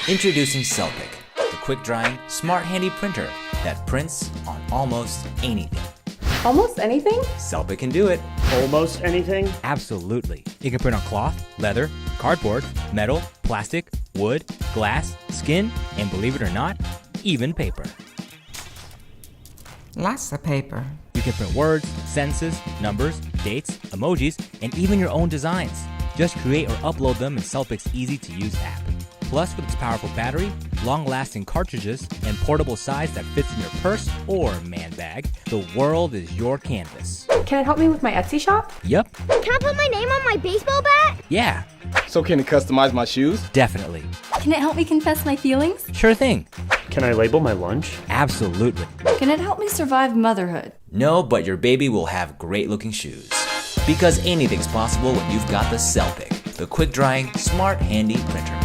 Introducing Selpic, the quick-drying, smart handy printer that prints on almost anything. Almost anything? Selpic can do it. Almost anything? Absolutely. It can print on cloth, leather, cardboard, metal, plastic, wood, glass, skin, and believe it or not, even paper. Lots of paper. You can print words, sentences, numbers, dates, emojis, and even your own designs. Just create or upload them in Selpic's easy-to-use app. Plus, with its powerful battery, long-lasting cartridges, and portable size that fits in your purse or man bag, the world is your canvas. Can it help me with my Etsy shop? Yup. Can I put my name on my baseball bat? Yeah. So can it customize my shoes? Definitely. Can it help me confess my feelings? Sure thing. Can I label my lunch? Absolutely. Can it help me survive motherhood? No, but your baby will have great-looking shoes. Because anything's possible when you've got the Selpic, the quick-drying, smart handy printer.